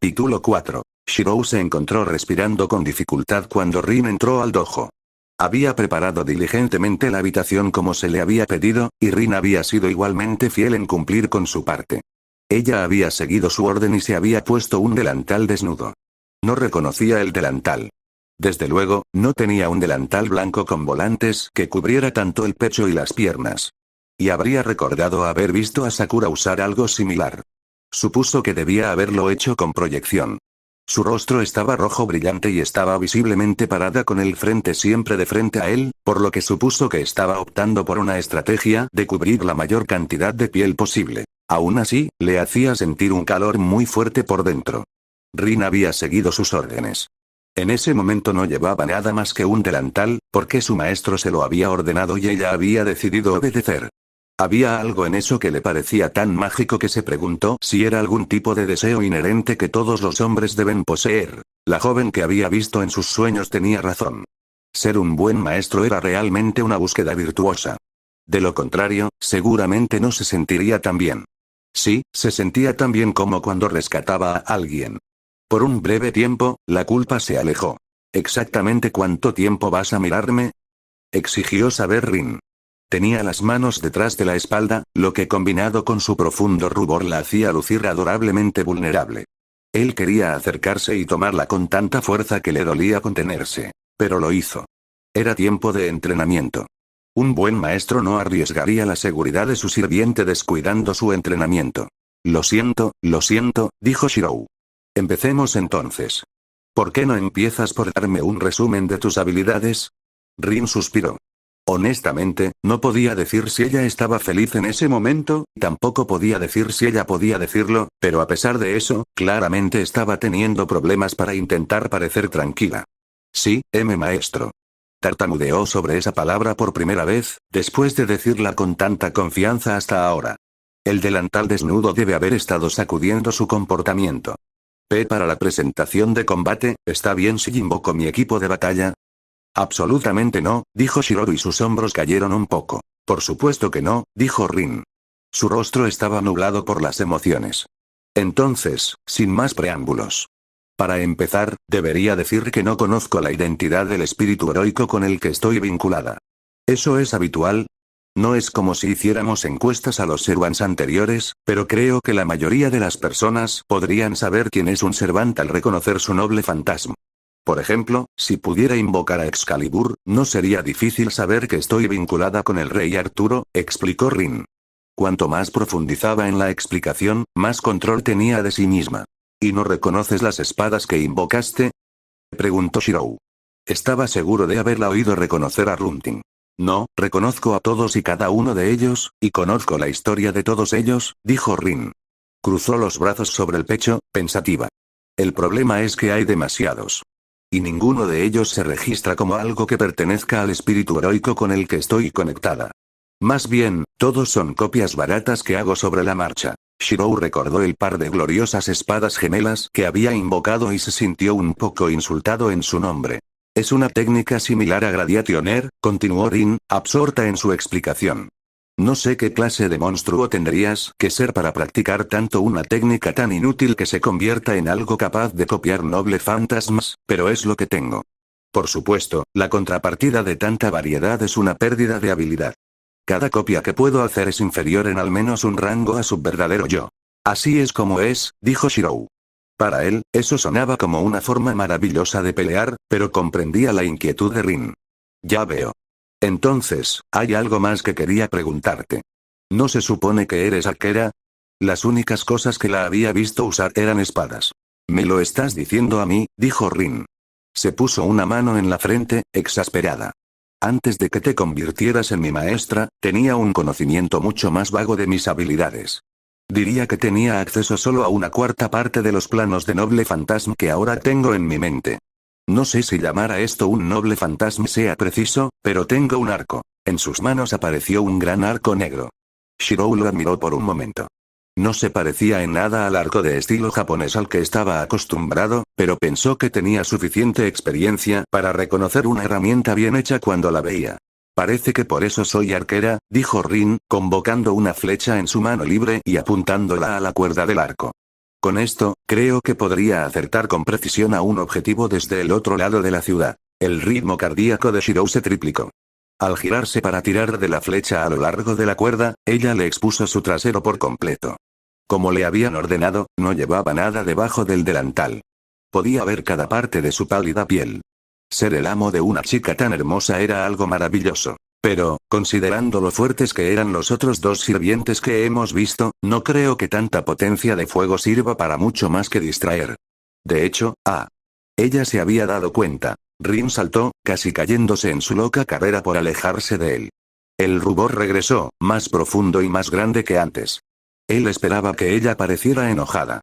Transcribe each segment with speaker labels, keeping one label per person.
Speaker 1: Capítulo 4. Shirou se encontró respirando con dificultad cuando Rin entró al dojo. Había preparado diligentemente la habitación como se le había pedido, y Rin había sido igualmente fiel en cumplir con su parte. Ella había seguido su orden y se había puesto un delantal desnudo. No reconocía el delantal. Desde luego, no tenía un delantal blanco con volantes que cubriera tanto el pecho y las piernas. Y habría recordado haber visto a Sakura usar algo similar. Supuso que debía haberlo hecho con proyección. Su rostro estaba rojo brillante y estaba visiblemente parada con el frente siempre de frente a él, por lo que supuso que estaba optando por una estrategia de cubrir la mayor cantidad de piel posible. Aún así, le hacía sentir un calor muy fuerte por dentro. Rin había seguido sus órdenes. En ese momento no llevaba nada más que un delantal, porque su maestro se lo había ordenado y ella había decidido obedecer. Había algo en eso que le parecía tan mágico que se preguntó si era algún tipo de deseo inherente que todos los hombres deben poseer. La joven que había visto en sus sueños tenía razón. Ser un buen maestro era realmente una búsqueda virtuosa. De lo contrario, seguramente no se sentiría tan bien. Sí, se sentía tan bien como cuando rescataba a alguien. Por un breve tiempo, la culpa se alejó. ¿Exactamente cuánto tiempo vas a mirarme?, exigió saber Rin. Tenía las manos detrás de la espalda, lo que combinado con su profundo rubor la hacía lucir adorablemente vulnerable. Él quería acercarse y tomarla con tanta fuerza que le dolía contenerse. Pero lo hizo. Era tiempo de entrenamiento. Un buen maestro no arriesgaría la seguridad de su sirviente descuidando su entrenamiento. Lo siento, dijo Shirou. Empecemos entonces. ¿Por qué no empiezas por darme un resumen de tus habilidades? Rin suspiró. Honestamente, no podía decir si ella estaba feliz en ese momento, tampoco podía decir si ella podía decirlo, pero a pesar de eso, claramente estaba teniendo problemas para intentar parecer tranquila. Sí, maestro. Tartamudeó sobre esa palabra por primera vez, después de decirla con tanta confianza hasta ahora. El delantal desnudo debe haber estado sacudiendo su comportamiento. Para la presentación de combate, ¿está bien si invoco mi equipo de batalla? Absolutamente no, dijo Shirou y sus hombros cayeron un poco. Por supuesto que no, dijo Rin. Su rostro estaba nublado por las emociones. Entonces, sin más preámbulos. Para empezar, debería decir que no conozco la identidad del espíritu heroico con el que estoy vinculada. ¿Eso es habitual? No es como si hiciéramos encuestas a los Servants anteriores, pero creo que la mayoría de las personas podrían saber quién es un Servant al reconocer su noble fantasma. Por ejemplo, si pudiera invocar a Excalibur, no sería difícil saber que estoy vinculada con el rey Arturo, explicó Rin. Cuanto más profundizaba en la explicación, más control tenía de sí misma. ¿Y no reconoces las espadas que invocaste?, preguntó Shirou. Estaba seguro de haberla oído reconocer a Runting. No, reconozco a todos y cada uno de ellos, y conozco la historia de todos ellos, dijo Rin. Cruzó los brazos sobre el pecho, pensativa. El problema es que hay demasiados. Y ninguno de ellos se registra como algo que pertenezca al espíritu heroico con el que estoy conectada. Más bien, todos son copias baratas que hago sobre la marcha. Shirou recordó el par de gloriosas espadas gemelas que había invocado y se sintió un poco insultado en su nombre. Es una técnica similar a Gradationer, continuó Rin, absorta en su explicación. No sé qué clase de monstruo tendrías que ser para practicar tanto una técnica tan inútil que se convierta en algo capaz de copiar noble fantasmas, pero es lo que tengo. Por supuesto, la contrapartida de tanta variedad es una pérdida de habilidad. Cada copia que puedo hacer es inferior en al menos un rango a su verdadero yo. Así es como es, dijo Shirou. Para él, eso sonaba como una forma maravillosa de pelear, pero comprendía la inquietud de Rin. Ya veo. Entonces, hay algo más que quería preguntarte. ¿No se supone que eres arquera? Las únicas cosas que la había visto usar eran espadas. ¿Me lo estás diciendo a mí?, dijo Rin. Se puso una mano en la frente, exasperada. Antes de que te convirtieras en mi maestra, tenía un conocimiento mucho más vago de mis habilidades. Diría que tenía acceso solo a una cuarta parte de los planos de noble fantasma que ahora tengo en mi mente. No sé si llamar a esto un noble fantasma sea preciso, pero tengo un arco. En sus manos apareció un gran arco negro. Shirou lo admiró por un momento. No se parecía en nada al arco de estilo japonés al que estaba acostumbrado, pero pensó que tenía suficiente experiencia para reconocer una herramienta bien hecha cuando la veía. Parece que por eso soy arquera, dijo Rin, convocando una flecha en su mano libre y apuntándola a la cuerda del arco. Con esto, creo que podría acertar con precisión a un objetivo desde el otro lado de la ciudad. El ritmo cardíaco de Shirou se triplicó. Al girarse para tirar de la flecha a lo largo de la cuerda, ella le expuso su trasero por completo. Como le habían ordenado, no llevaba nada debajo del delantal. Podía ver cada parte de su pálida piel. Ser el amo de una chica tan hermosa era algo maravilloso. Pero, considerando lo fuertes que eran los otros dos sirvientes que hemos visto, no creo que tanta potencia de fuego sirva para mucho más que distraer. De hecho, ella se había dado cuenta. Rin saltó, casi cayéndose en su loca carrera por alejarse de él. El rubor regresó, más profundo y más grande que antes. Él esperaba que ella pareciera enojada.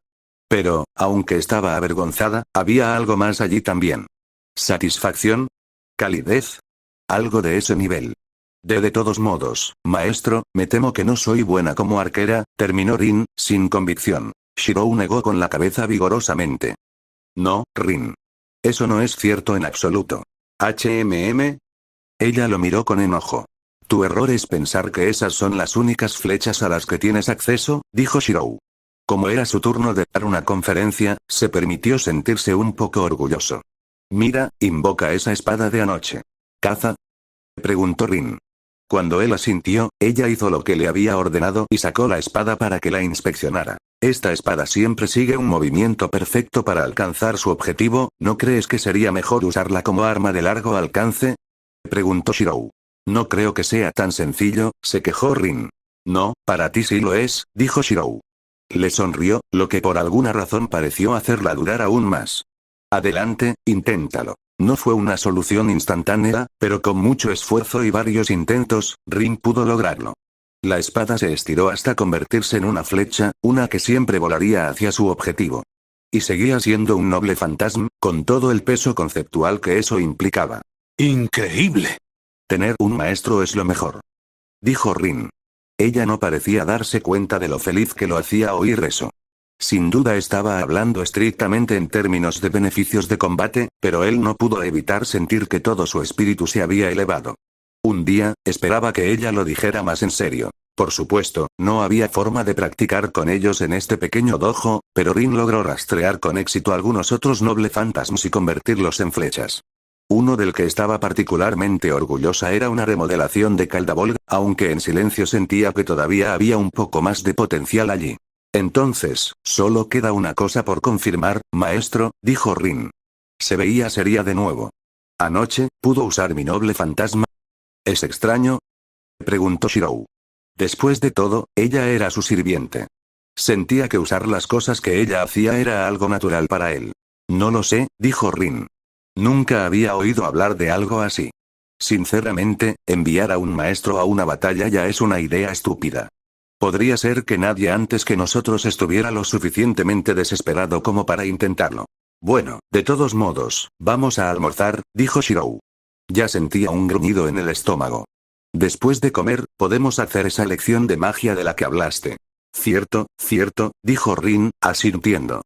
Speaker 1: Pero, aunque estaba avergonzada, había algo más allí también. ¿Satisfacción? ¿Calidez? Algo de ese nivel. De todos modos, maestro, me temo que no soy buena como arquera, terminó Rin, sin convicción. Shirou negó con la cabeza vigorosamente. No, Rin. Eso no es cierto en absoluto. ¿HMM? Ella lo miró con enojo. Tu error es pensar que esas son las únicas flechas a las que tienes acceso, dijo Shirou. Como era su turno de dar una conferencia, se permitió sentirse un poco orgulloso. Mira, invoca esa espada de anoche. ¿Caza? Preguntó Rin. Cuando él asintió, ella hizo lo que le había ordenado y sacó la espada para que la inspeccionara. Esta espada siempre sigue un movimiento perfecto para alcanzar su objetivo, ¿no crees que sería mejor usarla como arma de largo alcance? Preguntó Shirou. No creo que sea tan sencillo, se quejó Rin. No, para ti sí lo es, dijo Shirou. Le sonrió, lo que por alguna razón pareció hacerla dudar aún más. Adelante, inténtalo. No fue una solución instantánea, pero con mucho esfuerzo y varios intentos, Rin pudo lograrlo. La espada se estiró hasta convertirse en una flecha, una que siempre volaría hacia su objetivo. Y seguía siendo un noble fantasma, con todo el peso conceptual que eso implicaba.
Speaker 2: ¡Increíble!
Speaker 1: Tener un maestro es lo mejor. Dijo Rin. Ella no parecía darse cuenta de lo feliz que lo hacía oír eso. Sin duda estaba hablando estrictamente en términos de beneficios de combate, pero él no pudo evitar sentir que todo su espíritu se había elevado. Un día, esperaba que ella lo dijera más en serio. Por supuesto, no había forma de practicar con ellos en este pequeño dojo, pero Rin logró rastrear con éxito algunos otros noble fantasmas y convertirlos en flechas. Uno del que estaba particularmente orgullosa era una remodelación de Caldabol, aunque en silencio sentía que todavía había un poco más de potencial allí. Entonces, solo queda una cosa por confirmar, maestro, dijo Rin. Se veía seria de nuevo. ¿Anoche, pudo usar mi noble fantasma? ¿Es extraño? Preguntó Shirou. Después de todo, ella era su sirviente. Sentía que usar las cosas que ella hacía era algo natural para él. No lo sé, dijo Rin. Nunca había oído hablar de algo así. Sinceramente, enviar a un maestro a una batalla ya es una idea estúpida. Podría ser que nadie antes que nosotros estuviera lo suficientemente desesperado como para intentarlo. Bueno, de todos modos, vamos a almorzar, dijo Shirou. Ya sentía un gruñido en el estómago. Después de comer, podemos hacer esa lección de magia de la que hablaste. Cierto, dijo Rin, asintiendo.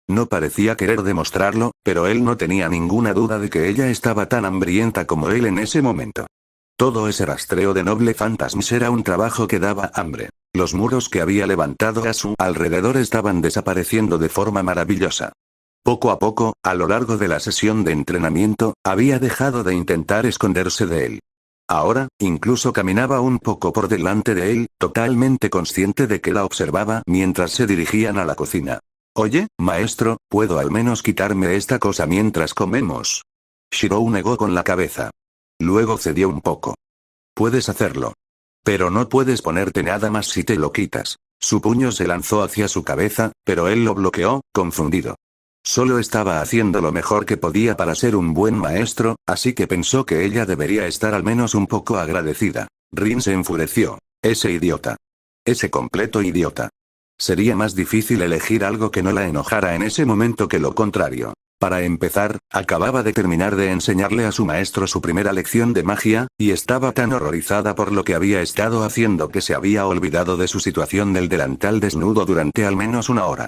Speaker 1: No parecía querer demostrarlo, pero él no tenía ninguna duda de que ella estaba tan hambrienta como él en ese momento. Todo ese rastreo de noble fantasmas era un trabajo que daba hambre. Los muros que había levantado a su alrededor estaban desapareciendo de forma maravillosa. Poco a poco, a lo largo de la sesión de entrenamiento, había dejado de intentar esconderse de él. Ahora, incluso caminaba un poco por delante de él, totalmente consciente de que la observaba mientras se dirigían a la cocina. Oye, maestro, ¿puedo al menos quitarme esta cosa mientras comemos? Shirou negó con la cabeza. Luego cedió un poco. Puedes hacerlo. Pero no puedes ponerte nada más si te lo quitas. Su puño se lanzó hacia su cabeza, pero él lo bloqueó, confundido. Solo estaba haciendo lo mejor que podía para ser un buen maestro, así que pensó que ella debería estar al menos un poco agradecida. Rin se enfureció. Ese idiota. Ese completo idiota. Sería más difícil elegir algo que no la enojara en ese momento que lo contrario. Para empezar, acababa de terminar de enseñarle a su maestro su primera lección de magia, y estaba tan horrorizada por lo que había estado haciendo que se había olvidado de su situación del delantal desnudo durante al menos una hora.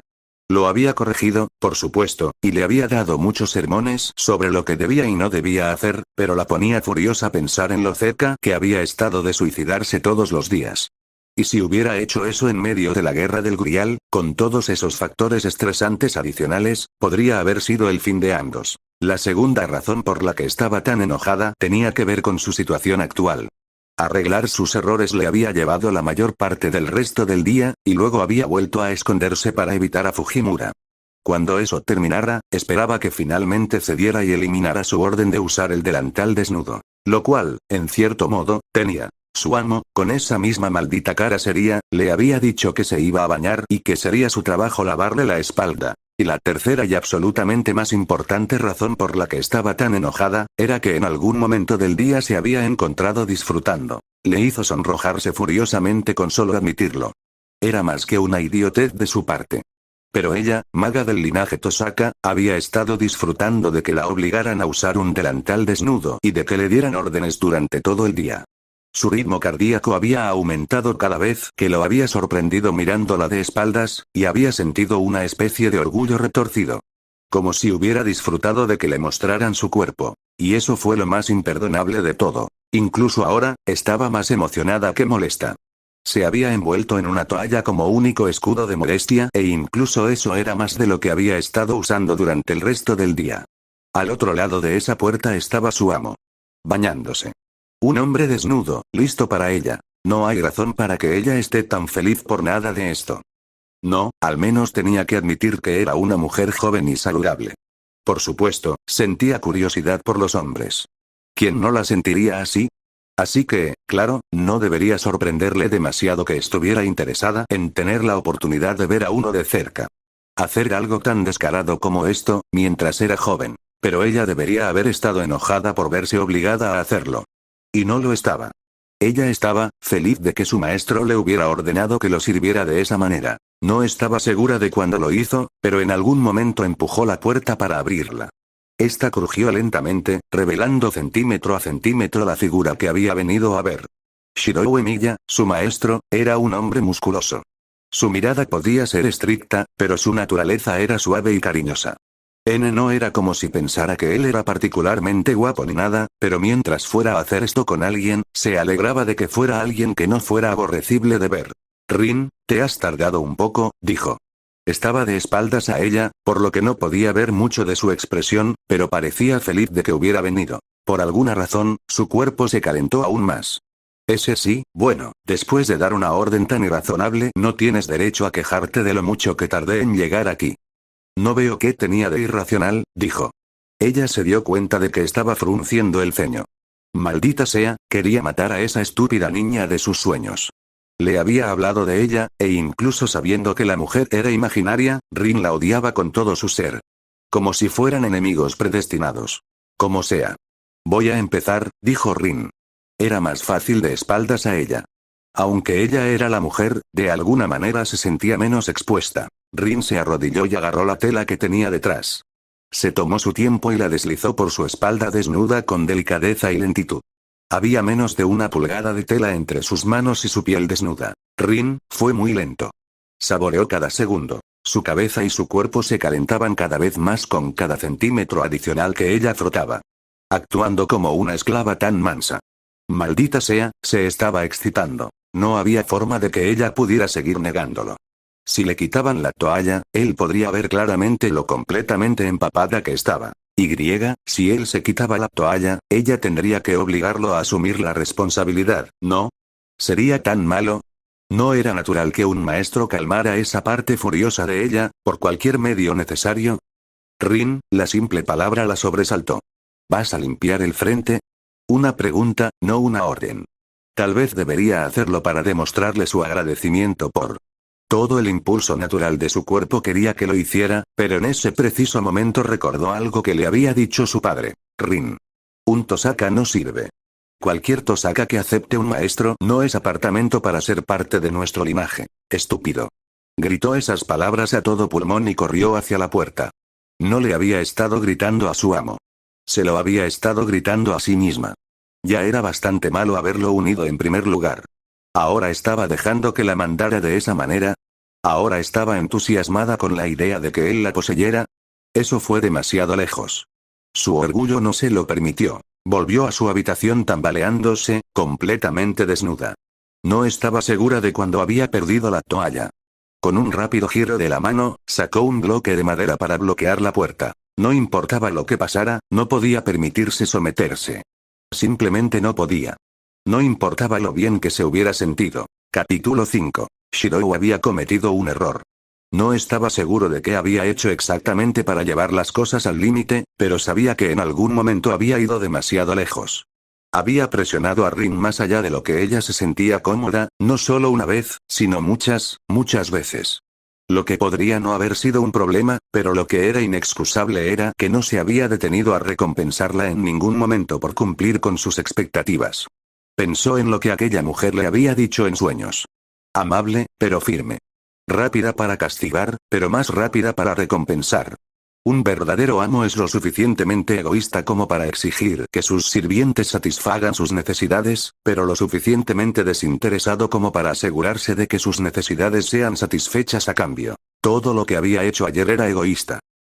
Speaker 1: Lo había corregido, por supuesto, y le había dado muchos sermones sobre lo que debía y no debía hacer, pero la ponía furiosa pensar en lo cerca que había estado de suicidarse todos los días. Y si hubiera hecho eso en medio de la guerra del Grial, con todos esos factores estresantes adicionales, podría haber sido el fin de ambos. La segunda razón por la que estaba tan enojada tenía que ver con su situación actual. Arreglar sus errores le había llevado la mayor parte del resto del día, y luego había vuelto a esconderse para evitar a Fujimura. Cuando eso terminara, esperaba que finalmente cediera y eliminara su orden de usar el delantal desnudo. Lo cual, en cierto modo, tenía. Su amo, con esa misma maldita cara seria, le había dicho que se iba a bañar y que sería su trabajo lavarle la espalda. Y la tercera y absolutamente más importante razón por la que estaba tan enojada, era que en algún momento del día se había encontrado disfrutando. Le hizo sonrojarse furiosamente con solo admitirlo. Era más que una idiotez de su parte. Pero ella, maga del linaje Tosaka, había estado disfrutando de que la obligaran a usar un delantal desnudo y de que le dieran órdenes durante todo el día. Su ritmo cardíaco había aumentado cada vez que lo había sorprendido mirándola de espaldas, y había sentido una especie de orgullo retorcido. Como si hubiera disfrutado de que le mostraran su cuerpo. Y eso fue lo más imperdonable de todo. Incluso ahora, estaba más emocionada que molesta. Se había envuelto en una toalla como único escudo de modestia, e incluso eso era más de lo que había estado usando durante el resto del día. Al otro lado de esa puerta estaba su amo. Bañándose. Un hombre desnudo, listo para ella. No hay razón para que ella esté tan feliz por nada de esto. No, al menos tenía que admitir que era una mujer joven y saludable. Por supuesto, sentía curiosidad por los hombres. ¿Quién no la sentiría así? Así que, claro, no debería sorprenderle demasiado que estuviera interesada en tener la oportunidad de ver a uno de cerca. Hacer algo tan descarado como esto, mientras era joven. Pero ella debería haber estado enojada por verse obligada a hacerlo. Y no lo estaba. Ella estaba feliz de que su maestro le hubiera ordenado que lo sirviera de esa manera. No estaba segura de cuándo lo hizo, pero en algún momento empujó la puerta para abrirla. Esta crujió lentamente, revelando centímetro a centímetro la figura que había venido a ver. Shirou Emiya, su maestro, era un hombre musculoso. Su mirada podía ser estricta, pero su naturaleza era suave y cariñosa. No era como si pensara que él era particularmente guapo ni nada, pero mientras fuera a hacer esto con alguien, se alegraba de que fuera alguien que no fuera aborrecible de ver. Rin, te has tardado un poco, dijo. Estaba de espaldas a ella, por lo que no podía ver mucho de su expresión, pero parecía feliz de que hubiera venido. Por alguna razón, su cuerpo se calentó aún más. Ese sí, bueno, después de dar una orden tan irrazonable, no tienes derecho a quejarte de lo mucho que tardé en llegar aquí. No veo qué tenía de irracional, dijo. Ella se dio cuenta de que estaba frunciendo el ceño. Maldita sea, quería matar a esa estúpida niña de sus sueños. Le había hablado de ella, e incluso sabiendo que la mujer era imaginaria, Rin la odiaba con todo su ser. Como si fueran enemigos predestinados. Como sea. Voy a empezar, dijo Rin. Era más fácil de espaldas a ella. Aunque ella era la mujer, de alguna manera se sentía menos expuesta. Rin se arrodilló y agarró la tela que tenía detrás. Se tomó su tiempo y la deslizó por su espalda desnuda con delicadeza y lentitud. Había menos de una pulgada de tela entre sus manos y su piel desnuda. Rin, fue muy lento. Saboreó cada segundo. Su cabeza y su cuerpo se calentaban cada vez más con cada centímetro adicional que ella frotaba. Actuando como una esclava tan mansa. Maldita sea, se estaba excitando. No había forma de que ella pudiera seguir negándolo. Si le quitaban la toalla, él podría ver claramente lo completamente empapada que estaba. Si él se quitaba la toalla, ella tendría que obligarlo a asumir la responsabilidad, ¿no? ¿Sería tan malo? No era natural que un maestro calmara esa parte furiosa de ella, por cualquier medio necesario. Rin, la simple palabra la sobresaltó. ¿Vas a limpiar el frente? Una pregunta, no una orden. Tal vez debería hacerlo para demostrarle su agradecimiento por... Todo el impulso natural de su cuerpo quería que lo hiciera, pero en ese preciso momento recordó algo que le había dicho su padre. Rin. Un Tosaka no sirve. Cualquier Tosaka que acepte un maestro no es apartamento para ser parte de nuestro linaje. Estúpido. Gritó esas palabras a todo pulmón y corrió hacia la puerta. No le había estado gritando a su amo. Se lo había estado gritando a sí misma. Ya era bastante malo haberlo unido en primer lugar. Ahora estaba dejando que la mandara de esa manera. Ahora estaba entusiasmada con la idea de que él la poseyera. Eso fue demasiado lejos. Su orgullo no se lo permitió. Volvió a su habitación tambaleándose, completamente desnuda. No estaba segura de cuándo había perdido la toalla. Con un rápido giro de la mano, sacó un bloque de madera para bloquear la puerta. No importaba lo que pasara, no podía permitirse someterse. Simplemente no podía. No importaba lo bien que se hubiera sentido. Capítulo 5. Shirou había cometido un error. No estaba seguro de qué había hecho exactamente para llevar las cosas al límite, pero sabía que en algún momento había ido demasiado lejos. Había presionado a Rin más allá de lo que ella se sentía cómoda, no solo una vez, sino muchas, muchas veces. Lo que podría no haber sido un problema, pero lo que era inexcusable era que no se había detenido a recompensarla en ningún momento por cumplir con sus expectativas. Pensó en lo que aquella mujer le había dicho en sueños. Amable, pero firme. Rápida para castigar, pero más rápida para recompensar. Un verdadero amo es lo suficientemente egoísta como para exigir que sus sirvientes satisfagan sus necesidades, pero lo suficientemente desinteresado como para asegurarse de que sus necesidades sean satisfechas a cambio. Todo lo que había hecho ayer era egoísta.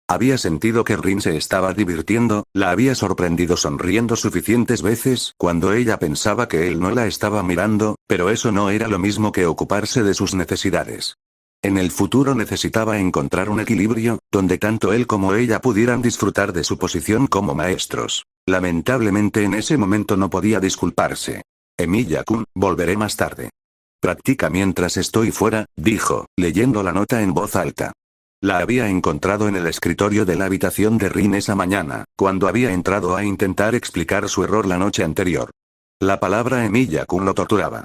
Speaker 1: Había sentido que Rin se estaba divirtiendo, la había sorprendido sonriendo suficientes veces cuando ella pensaba que él no la estaba mirando, pero eso no era lo mismo que ocuparse de sus necesidades. En el futuro necesitaba encontrar un equilibrio, donde tanto él como ella pudieran disfrutar de su posición como maestros. Lamentablemente en ese momento no podía disculparse. Emilia-kun, volveré más tarde. Practica mientras estoy fuera, dijo, leyendo la nota en voz alta. La había encontrado en el escritorio de la habitación de Rin esa mañana, cuando había entrado a intentar explicar su error la noche anterior. La palabra Emilia-kun lo torturaba.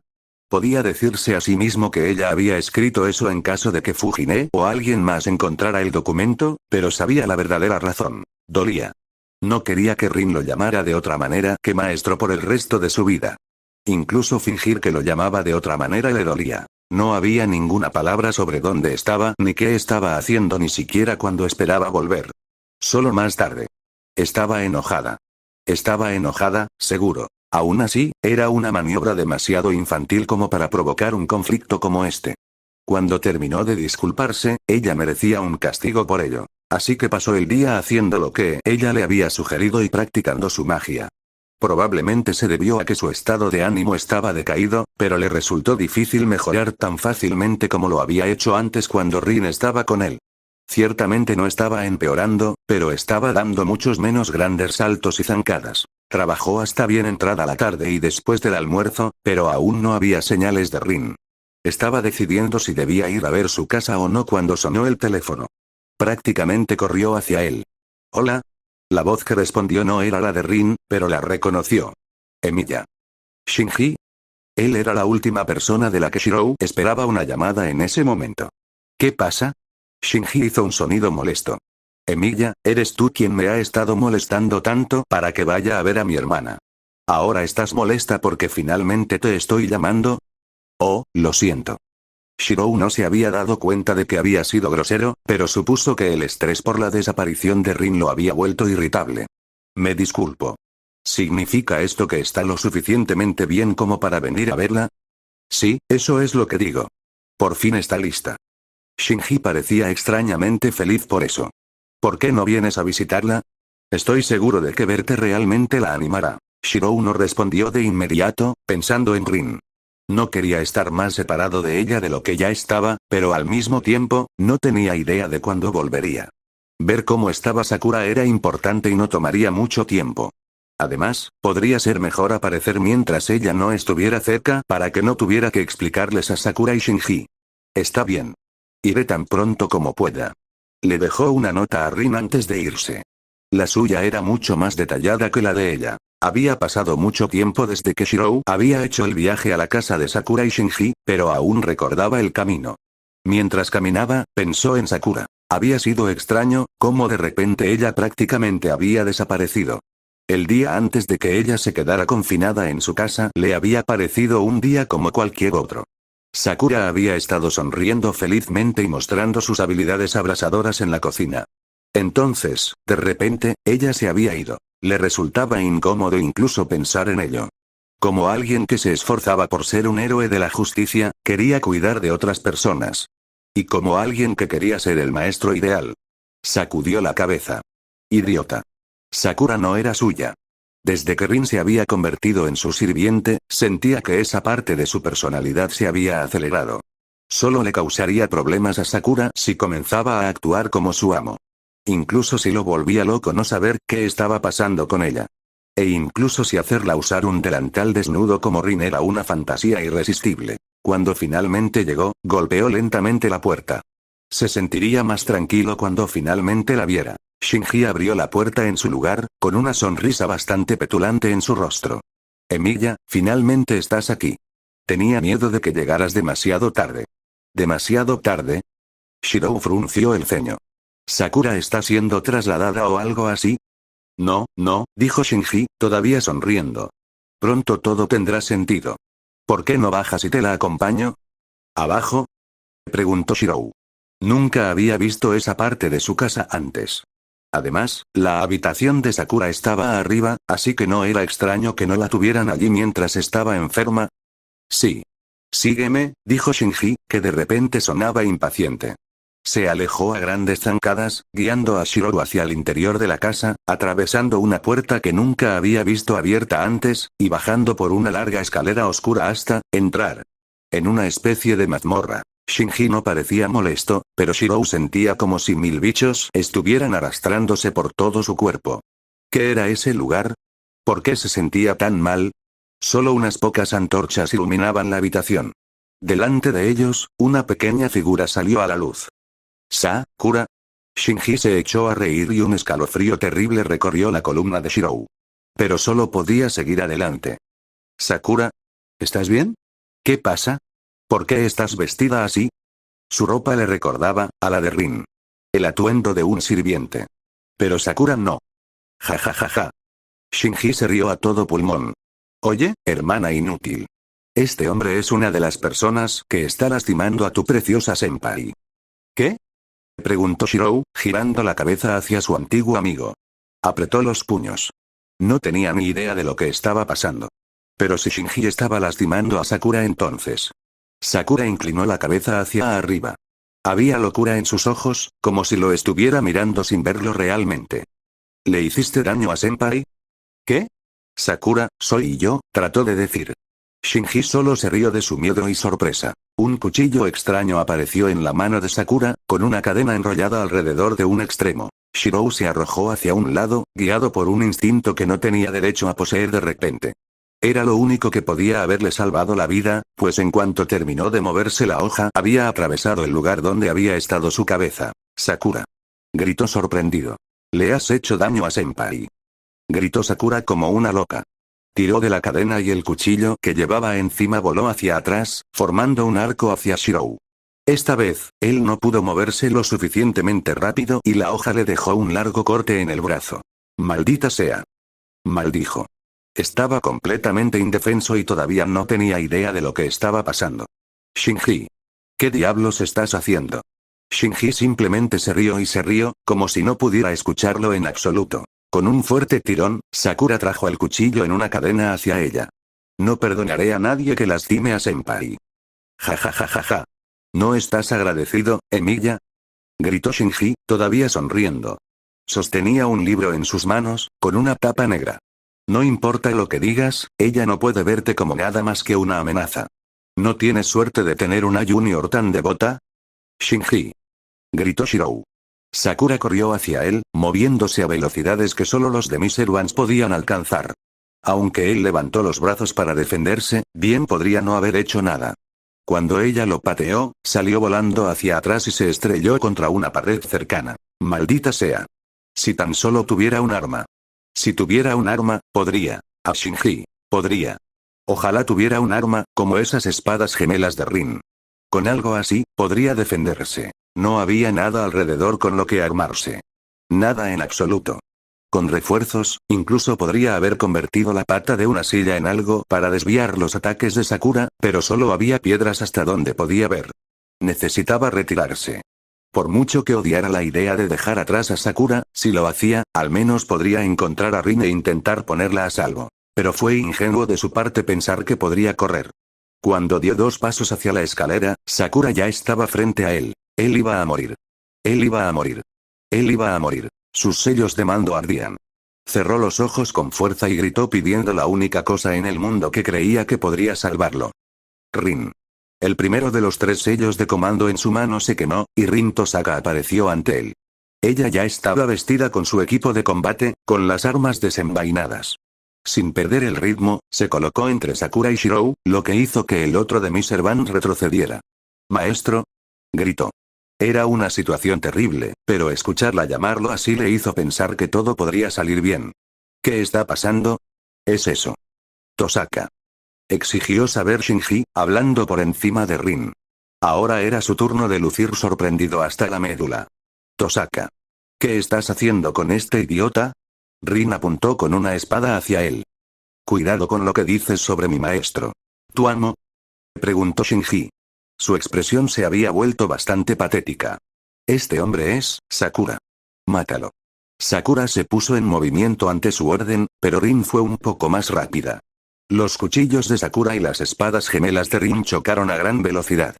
Speaker 1: Podía decirse a sí mismo que ella había escrito eso en caso de que Fujine o alguien más encontrara el documento, pero sabía la verdadera razón. Dolía. No quería que Rin lo llamara de otra manera que maestro por el resto de su vida. Incluso fingir que lo llamaba de otra manera le dolía. No había ninguna palabra sobre dónde estaba ni qué estaba haciendo ni siquiera cuando esperaba volver. Solo más tarde. Estaba enojada. Estaba enojada, seguro. Aún así, era una maniobra demasiado infantil como para provocar un conflicto como este. Cuando terminó de disculparse, ella merecía un castigo por ello. Así que pasó el día haciendo lo que ella le había sugerido y practicando su magia. Probablemente se debió a que su estado de ánimo estaba decaído, pero le resultó difícil mejorar tan fácilmente como lo había hecho antes cuando Rin estaba con él. Ciertamente no estaba empeorando, pero estaba dando muchos menos grandes saltos y zancadas. Trabajó hasta bien entrada la tarde y después del almuerzo, pero aún no había señales de Rin. Estaba decidiendo si debía ir a ver su casa o no cuando sonó el teléfono. Prácticamente corrió hacia él. «Hola». La voz que respondió no era la de Rin, pero la reconoció. «Emilia». «Shinji». Él era la última persona de la que Shirou esperaba una llamada en ese momento. «¿Qué pasa?» Shinji hizo un sonido molesto. «Emilia, ¿eres tú quien me ha estado molestando tanto para que vaya a ver a mi hermana? ¿Ahora estás molesta porque finalmente te estoy llamando?» «Oh, lo siento». Shirou no se había dado cuenta de que había sido grosero, pero supuso que el estrés por la desaparición de Rin lo había vuelto irritable. «Me disculpo. ¿Significa esto que está lo suficientemente bien como para venir a verla?» «Sí, eso es lo que digo. Por fin está lista». Shinji parecía extrañamente feliz por eso. «¿Por qué no vienes a visitarla? Estoy seguro de que verte realmente la animará». Shirou no respondió de inmediato, pensando en Rin. No quería estar más separado de ella de lo que ya estaba, pero al mismo tiempo, no tenía idea de cuándo volvería. Ver cómo estaba Sakura era importante y no tomaría mucho tiempo. Además, podría ser mejor aparecer mientras ella no estuviera cerca para que no tuviera que explicarles a Sakura y Shinji. «Está bien. Iré tan pronto como pueda». Le dejó una nota a Rin antes de irse. La suya era mucho más detallada que la de ella. Había pasado mucho tiempo desde que Shirou había hecho el viaje a la casa de Sakura y Shinji, pero aún recordaba el camino. Mientras caminaba, pensó en Sakura. Había sido extraño, cómo de repente ella prácticamente había desaparecido. El día antes de que ella se quedara confinada en su casa le había parecido un día como cualquier otro. Sakura había estado sonriendo felizmente y mostrando sus habilidades abrasadoras en la cocina. Entonces, de repente, ella se había ido. Le resultaba incómodo incluso pensar en ello. Como alguien que se esforzaba por ser un héroe de la justicia, quería cuidar de otras personas. Y como alguien que quería ser el maestro ideal. Sacudió la cabeza. Idiota. Sakura no era suya. Desde que Rin se había convertido en su sirviente, sentía que esa parte de su personalidad se había acelerado. Solo le causaría problemas a Sakura si comenzaba a actuar como su amo. Incluso si lo volvía loco no saber qué estaba pasando con ella. E incluso si hacerla usar un delantal desnudo como Rin era una fantasía irresistible. Cuando finalmente llegó, golpeó lentamente la puerta. Se sentiría más tranquilo cuando finalmente la viera. Shinji abrió la puerta en su lugar, con una sonrisa bastante petulante en su rostro. Emilia, finalmente estás aquí. Tenía miedo de que llegaras demasiado tarde. ¿Demasiado tarde? Shirou frunció el ceño. ¿Sakura está siendo trasladada o algo así? No, no, dijo Shinji, todavía sonriendo. Pronto todo tendrá sentido. ¿Por qué no bajas y te la acompaño? ¿Abajo? Preguntó Shirou. Nunca había visto esa parte de su casa antes. Además, la habitación de Sakura estaba arriba, así que no era extraño que no la tuvieran allí mientras estaba enferma. Sí. Sígueme, dijo Shinji, que de repente sonaba impaciente. Se alejó a grandes zancadas, guiando a Shirou hacia el interior de la casa, atravesando una puerta que nunca había visto abierta antes, y bajando por una larga escalera oscura hasta entrar en una especie de mazmorra. Shinji no parecía molesto, pero Shirou sentía como si 1000 bichos estuvieran arrastrándose por todo su cuerpo. ¿Qué era ese lugar? ¿Por qué se sentía tan mal? Solo unas pocas antorchas iluminaban la habitación. Delante de ellos, una pequeña figura salió a la luz. ¿Sakura? Shinji se echó a reír y un escalofrío terrible recorrió la columna de Shirou. Pero solo podía seguir adelante. ¿Sakura? ¿Estás bien? ¿Qué pasa? ¿Por qué estás vestida así? Su ropa le recordaba a la de Rin. El atuendo de un sirviente. Pero Sakura no. Ja ja ja ja. Shinji se rió a todo pulmón. Oye, hermana inútil. Este hombre es una de las personas que está lastimando a tu preciosa senpai. ¿Qué? Preguntó Shirou, girando la cabeza hacia su antiguo amigo. Apretó los puños. No tenía ni idea de lo que estaba pasando. Pero si Shinji estaba lastimando a Sakura entonces. Sakura inclinó la cabeza hacia arriba. Había locura en sus ojos, como si lo estuviera mirando sin verlo realmente. ¿Le hiciste daño a senpai? ¿Qué? Sakura, soy yo, trató de decir. Shinji solo se rió de su miedo y sorpresa. Un cuchillo extraño apareció en la mano de Sakura, con una cadena enrollada alrededor de un extremo. Shirou se arrojó hacia un lado, guiado por un instinto que no tenía derecho a poseer de repente. Era lo único que podía haberle salvado la vida, pues en cuanto terminó de moverse la hoja había atravesado el lugar donde había estado su cabeza. Sakura. Gritó sorprendido. ¿Le has hecho daño a senpai? Gritó Sakura como una loca. Tiró de la cadena y el cuchillo que llevaba encima voló hacia atrás, formando un arco hacia Shirou. Esta vez, él no pudo moverse lo suficientemente rápido y la hoja le dejó un largo corte en el brazo. Maldita sea. Maldijo. Estaba completamente indefenso y todavía no tenía idea de lo que estaba pasando. Shinji. ¿Qué diablos estás haciendo? Shinji simplemente se rió, como si no pudiera escucharlo en absoluto. Con un fuerte tirón, Sakura trajo el cuchillo en una cadena hacia ella. No perdonaré a nadie que lastime a senpai. Ja ja ja ja ja. ¿No estás agradecido, Emilia? Gritó Shinji, todavía sonriendo. Sostenía un libro en sus manos, con una tapa negra. No importa lo que digas, ella no puede verte como nada más que una amenaza. ¿No tienes suerte de tener una junior tan devota? Shinji. Gritó Shirou. Sakura corrió hacia él, moviéndose a velocidades que solo los Demiseruans podían alcanzar. Aunque él levantó los brazos para defenderse, bien podría no haber hecho nada. Cuando ella lo pateó, salió volando hacia atrás y se estrelló contra una pared cercana. Maldita sea. Si tan solo tuviera un arma. Si tuviera un arma, podría. A Shinji. Podría. Ojalá tuviera un arma, como esas espadas gemelas de Rin. Con algo así, podría defenderse. No había nada alrededor con lo que armarse. Nada en absoluto. Con refuerzos, incluso podría haber convertido la pata de una silla en algo para desviar los ataques de Sakura, pero solo había piedras hasta donde podía ver. Necesitaba retirarse. Por mucho que odiara la idea de dejar atrás a Sakura, si lo hacía, al menos podría encontrar a Rin e intentar ponerla a salvo. Pero fue ingenuo de su parte pensar que podría correr. Cuando dio 2 pasos hacia la escalera, Sakura ya estaba frente a él. Él iba a morir. Él iba a morir. Él iba a morir. Sus sellos de mando ardían. Cerró los ojos con fuerza y gritó pidiendo la única cosa en el mundo que creía que podría salvarlo. Rin. El primero de los 3 sellos de comando en su mano se quemó, y Rin Tosaka apareció ante él. Ella ya estaba vestida con su equipo de combate, con las armas desenvainadas. Sin perder el ritmo, se colocó entre Sakura y Shirou, lo que hizo que el otro de Mr. Van retrocediera. «Maestro», gritó. Era una situación terrible, pero escucharla llamarlo así le hizo pensar que todo podría salir bien. «¿Qué está pasando?» «Es eso». «Tosaka», exigió saber Shinji, hablando por encima de Rin. Ahora era su turno de lucir sorprendido hasta la médula. «Tosaka. ¿Qué estás haciendo con este idiota?» Rin apuntó con una espada hacia él. «Cuidado con lo que dices sobre mi maestro». «¿Tu amo?», preguntó Shinji. Su expresión se había vuelto bastante patética. «Este hombre es Sakura. Mátalo». Sakura se puso en movimiento ante su orden, pero Rin fue un poco más rápida. Los cuchillos de Sakura y las espadas gemelas de Rin chocaron a gran velocidad.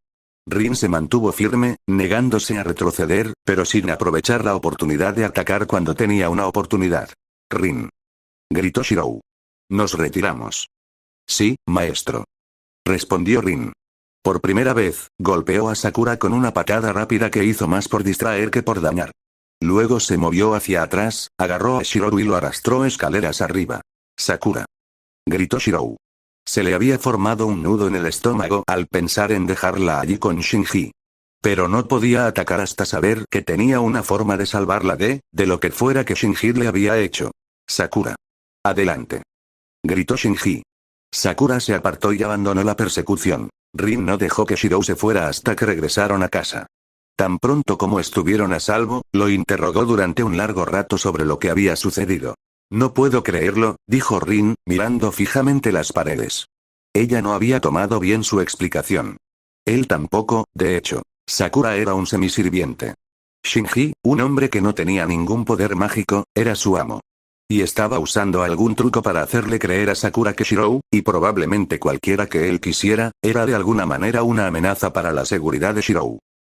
Speaker 1: Rin se mantuvo firme, negándose a retroceder, pero sin aprovechar la oportunidad de atacar cuando tenía una oportunidad. «Rin», gritó Shirou. «Nos retiramos». «Sí, maestro», respondió Rin. Por primera vez, golpeó a Sakura con una patada rápida que hizo más por distraer que por dañar. Luego se movió hacia atrás, agarró a Shirou y lo arrastró escaleras arriba. «Sakura», gritó Shirou. Se le había formado un nudo en el estómago al pensar en dejarla allí con Shinji. Pero no podía atacar hasta saber que tenía una forma de salvarla de lo que fuera que Shinji le había hecho. «Sakura. Adelante», gritó Shinji. Sakura se apartó y abandonó la persecución. Rin no dejó que Shirou se fuera hasta que regresaron a casa. Tan pronto como estuvieron a salvo, lo interrogó durante un largo rato sobre lo que había sucedido. «No puedo creerlo», dijo Rin, mirando fijamente las paredes. Ella no había tomado bien su explicación. Él tampoco, de hecho. Sakura era un semisirviente. Shinji, un hombre que no tenía ningún poder mágico, era su amo. Y estaba usando algún truco para hacerle creer a Sakura que Shirou, y probablemente cualquiera que él quisiera, era de alguna manera una amenaza para la seguridad de Shirou.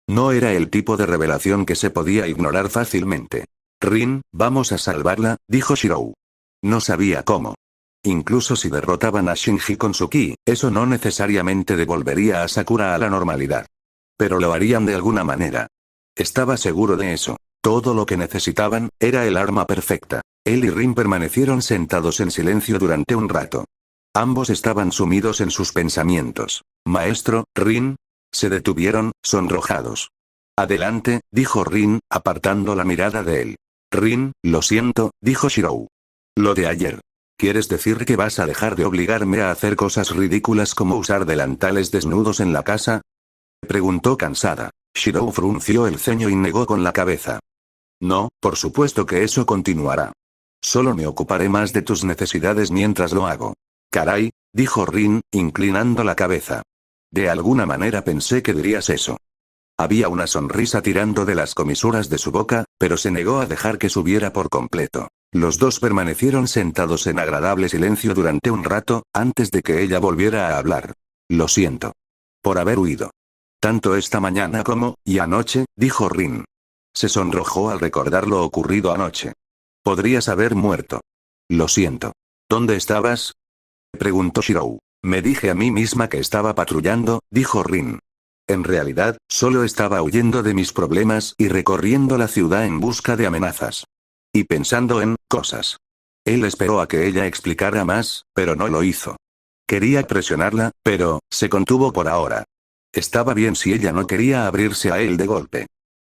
Speaker 1: No era el tipo de revelación que se podía ignorar fácilmente. «Rin, vamos a salvarla», dijo Shirou. No sabía cómo. Incluso si derrotaban a Shinji con su ki, eso no necesariamente devolvería a Sakura a la normalidad. Pero lo harían de alguna manera. Estaba seguro de eso. Todo lo que necesitaban, era el arma perfecta. Él y Rin permanecieron sentados en silencio durante un rato. Ambos estaban sumidos en sus pensamientos. «Maestro, Rin». Se detuvieron, sonrojados. «Adelante», dijo Rin, apartando la mirada de él. «Rin, lo siento», dijo Shirou. «Lo de ayer. ¿Quieres decir que vas a dejar de obligarme a hacer cosas ridículas como usar delantales desnudos en la casa?», preguntó cansada. Shirou frunció el ceño y negó con la cabeza. «No, por supuesto que eso continuará. Solo me ocuparé más de tus necesidades mientras lo hago». «Caray», dijo Rin, inclinando la cabeza. «De alguna manera pensé que dirías eso». Había una sonrisa tirando de las comisuras de su boca, pero se negó a dejar que subiera por completo. Los dos permanecieron sentados en agradable silencio durante un rato, antes de que ella volviera a hablar. «Lo siento. Por haber huido. Tanto esta mañana como, y anoche», dijo Rin. Se sonrojó al recordar lo ocurrido anoche. «Podrías haber muerto». «Lo siento. ¿Dónde estabas?», preguntó Shirou. «Me dije a mí misma que estaba patrullando», dijo Rin. «En realidad, solo estaba huyendo de mis problemas y recorriendo la ciudad en busca de amenazas. Y pensando en cosas». Él esperó a que ella explicara más, pero no lo hizo. Quería presionarla, pero se contuvo por ahora. Estaba bien si ella no quería abrirse a él de golpe.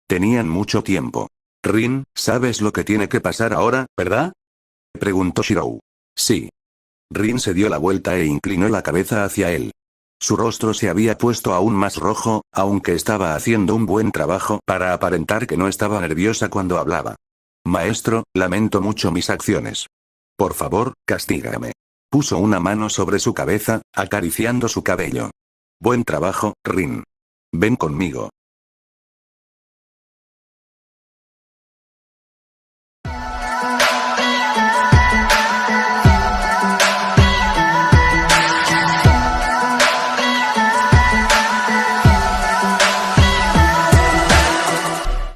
Speaker 1: Tenían mucho tiempo. «Rin, ¿sabes lo que tiene que pasar ahora, verdad?», preguntó Shirou. «Sí». Rin se dio la vuelta e inclinó la cabeza hacia él. Su rostro se había puesto aún más rojo, aunque estaba haciendo un buen trabajo para aparentar que no estaba nerviosa cuando hablaba. «Maestro, lamento mucho mis acciones. Por favor, castígame». Puso una mano sobre su cabeza, acariciando su cabello. «Buen trabajo, Rin. Ven conmigo».